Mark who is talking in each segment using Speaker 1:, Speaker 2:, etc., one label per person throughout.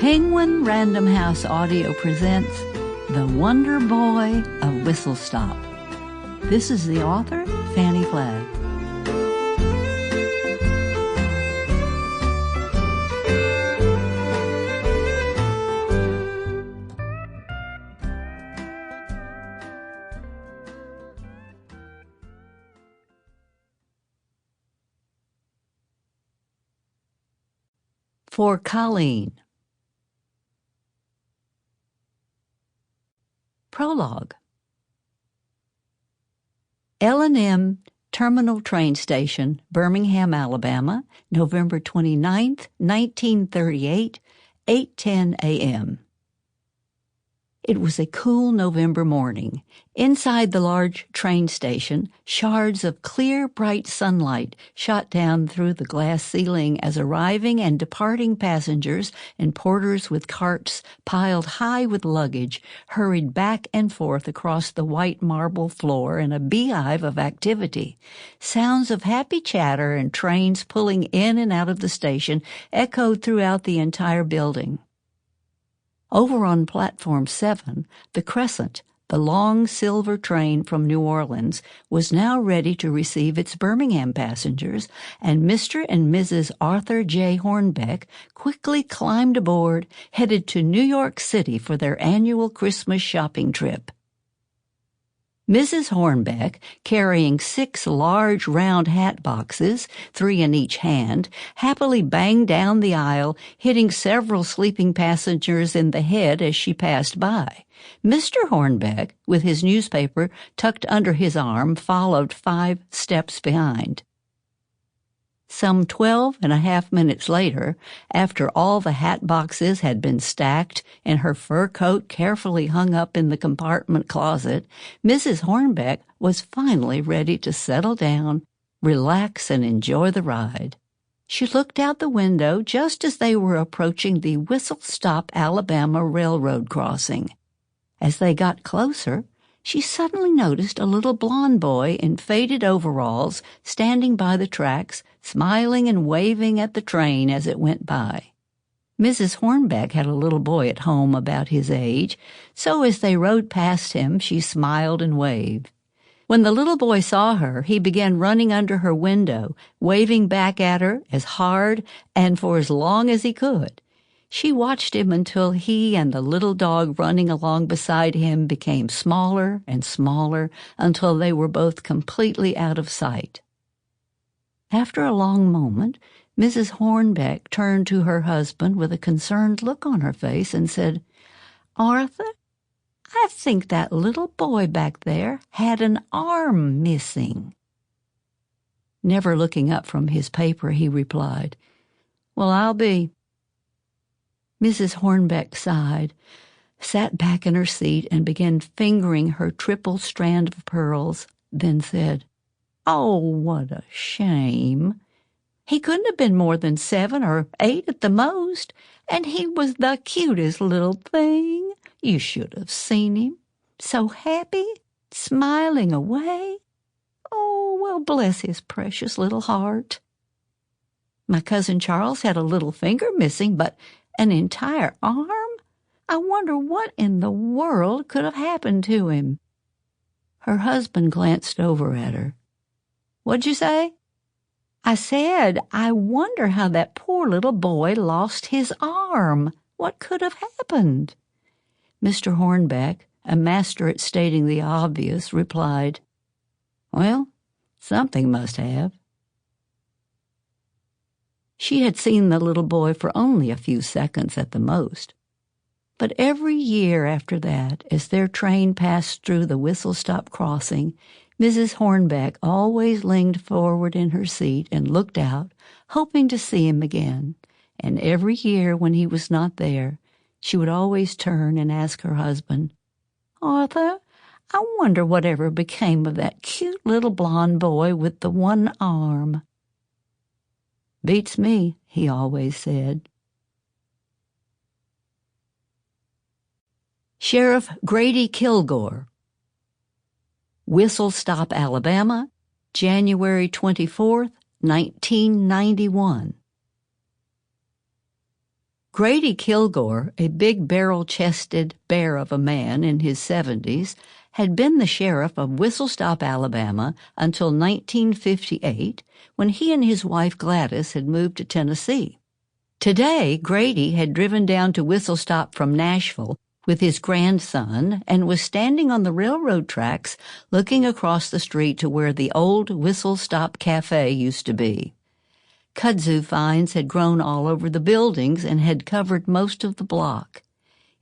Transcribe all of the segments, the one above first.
Speaker 1: Penguin Random House Audio presents The Wonder Boy of Whistle Stop. This is the author, Fannie Flagg. For Colleen. Prologue. L&M Terminal Train Station, Birmingham, Alabama, November 29th, 1938, 8:10 a.m. It was a cool November morning. Inside the large train station, shards of clear, bright sunlight shot down through the glass ceiling as arriving and departing passengers and porters with carts piled high with luggage hurried back and forth across the white marble floor in a beehive of activity. Sounds of happy chatter and trains pulling in and out of the station echoed throughout the entire building. Over on Platform 7, the Crescent, the long silver train from New Orleans, was now ready to receive its Birmingham passengers, and Mr. and Mrs. Arthur J. Hornbeck quickly climbed aboard, headed to New York City for their annual Christmas shopping trip. Mrs. Hornbeck, carrying 6 large round hat boxes, 3 in each hand, happily banged down the aisle, hitting several sleeping passengers in the head as she passed by. Mr. Hornbeck, with his newspaper tucked under his arm, followed 5 steps behind. Some 12.5 minutes later, after all the hat boxes had been stacked and her fur coat carefully hung up in the compartment closet, Mrs. Hornbeck was finally ready to settle down, relax, and enjoy the ride. She looked out the window just as they were approaching the Whistle Stop, Alabama railroad crossing. As they got closer, she suddenly noticed a little blond boy in faded overalls standing by the tracks, smiling and waving at the train as it went by. Mrs. Hornbeck had a little boy at home about his age, so as they rode past him, she smiled and waved. When the little boy saw her, he began running under her window, waving back at her as hard and for as long as he could. She watched him until he and the little dog running along beside him became smaller and smaller until they were both completely out of sight. After a long moment, Mrs. Hornbeck turned to her husband with a concerned look on her face and said, "Arthur, I think that little boy back there had an arm missing." Never looking up from his paper, he replied, "Well, I'll be." Mrs. Hornbeck sighed, sat back in her seat, and began fingering her triple strand of pearls, then said, "Oh, what a shame. He couldn't have been more than 7 or 8 at the most, and he was the cutest little thing. You should have seen him. So happy, smiling away. Oh, well, bless his precious little heart. My cousin Charles had a little finger missing, but an entire arm? I wonder what in the world could have happened to him." Her husband glanced over at her. "What'd you say?" "I said, I wonder how that poor little boy lost his arm. What could have happened?" Mr. Hornbeck, a master at stating the obvious, replied, "Well, something must have." She had seen the little boy for only a few seconds at the most. But every year after that, as their train passed through the Whistle Stop crossing, Mrs. Hornbeck always leaned forward in her seat and looked out, hoping to see him again. And every year when he was not there, she would always turn and ask her husband, "Arthur, I wonder whatever became of that cute little blond boy with the one arm." "Beats me," he always said. Sheriff Grady Kilgore. Whistle Stop, Alabama, January 24th, 1991. Grady Kilgore, a big barrel-chested bear of a man in his 70s, had been the sheriff of Whistle Stop, Alabama until 1958, when he and his wife Gladys had moved to Tennessee. Today, Grady had driven down to Whistle Stop from Nashville with his grandson and was standing on the railroad tracks looking across the street to where the old Whistle Stop Cafe used to be. Kudzu vines had grown all over the buildings and had covered most of the block.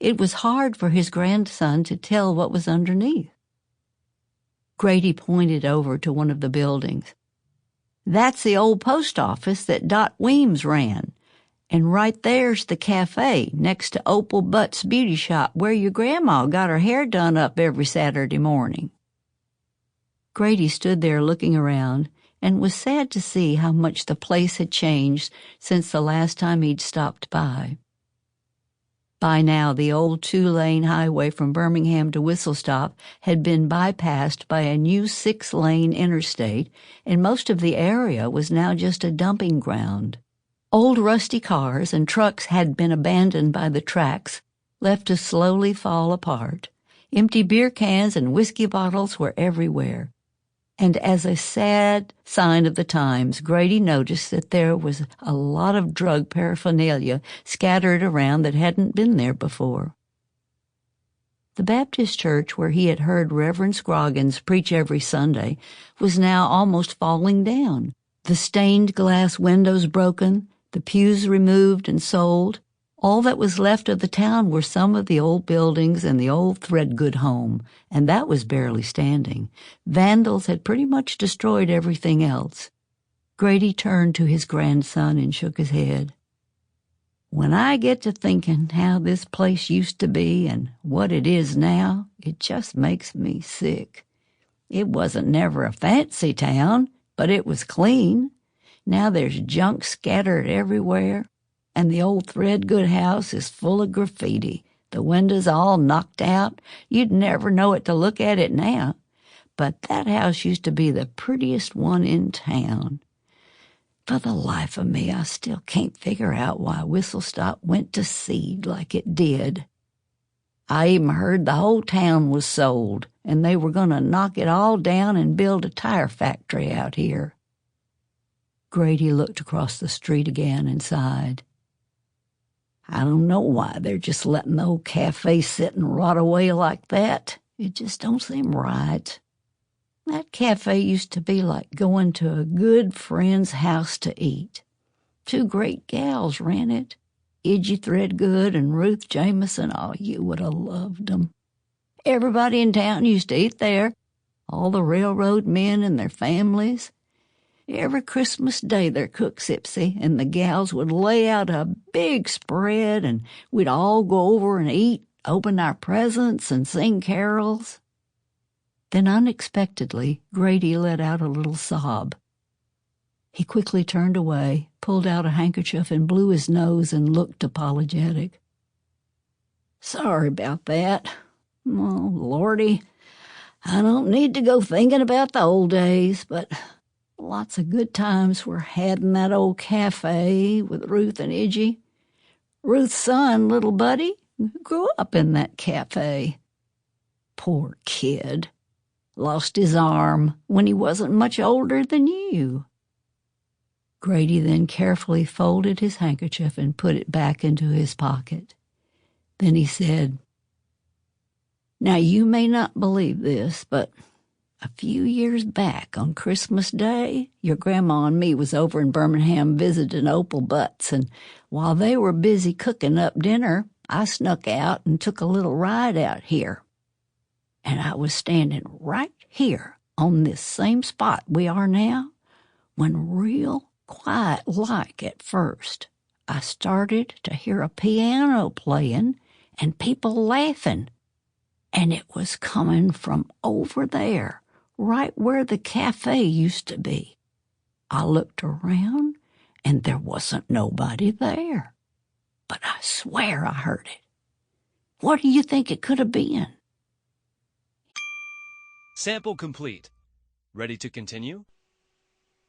Speaker 1: It was hard for his grandson to tell what was underneath. Grady pointed over to one of the buildings. "That's the old post office that Dot Weems ran. And right there's the cafe next to Opal Butt's beauty shop where your grandma got her hair done up every Saturday morning." Grady stood there looking around and was sad to see how much the place had changed since the last time he'd stopped by. By now, the old 2-lane highway from Birmingham to Whistle Stop had been bypassed by a new 6-lane interstate, and most of the area was now just a dumping ground. Old rusty cars and trucks had been abandoned by the tracks, left to slowly fall apart. Empty beer cans and whiskey bottles were everywhere. And as a sad sign of the times, Grady noticed that there was a lot of drug paraphernalia scattered around that hadn't been there before. The Baptist church where he had heard Reverend Scroggins preach every Sunday was now almost falling down, the stained glass windows broken, the pews removed and sold. All that was left of the town were some of the old buildings and the old Threadgoode home, and that was barely standing. Vandals had pretty much destroyed everything else. Grady turned to his grandson and shook his head. "When I get to thinking how this place used to be and what it is now, it just makes me sick. It wasn't never a fancy town, but it was clean. Now there's junk scattered everywhere. And the old Threadgoode house is full of graffiti. The windows all knocked out. You'd never know it to look at it now. But that house used to be the prettiest one in town. For the life of me, I still can't figure out why Whistle Stop went to seed like it did. I even heard the whole town was sold, and they were going to knock it all down and build a tire factory out here." Grady looked across the street again and sighed. "I don't know why they're just letting the old cafe sit and rot away like that. It just don't seem right. That cafe used to be like going to a good friend's house to eat. 2 great gals ran it, Idgie Threadgoode and Ruth Jameson. Oh, you would have loved them. Everybody in town used to eat there, all the railroad men and their families. Every Christmas day their cook Sipsy and the gals would lay out a big spread, and we'd all go over and eat, open our presents, and sing carols." Then unexpectedly, Grady let out a little sob. He quickly turned away, pulled out a handkerchief, and blew his nose and looked apologetic. "Sorry about that. Oh, Lordy, I don't need to go thinking about the old days, but lots of good times were had in that old cafe with Ruth and Idgie. Ruth's son, little Buddy, grew up in that cafe. Poor kid. Lost his arm when he wasn't much older than you." Grady then carefully folded his handkerchief and put it back into his pocket. Then he said, "Now you may not believe this, but a few years back on Christmas Day, your grandma and me was over in Birmingham visiting Opal Butts, and while they were busy cooking up dinner, I snuck out and took a little ride out here. And I was standing right here on this same spot we are now, when real quiet like at first, I started to hear a piano playing and people laughing, and it was coming from over there, right where the cafe used to be. I looked around, and there wasn't nobody there, but I swear I heard it. What do you think it could have been?"
Speaker 2: Sample complete. Ready to continue?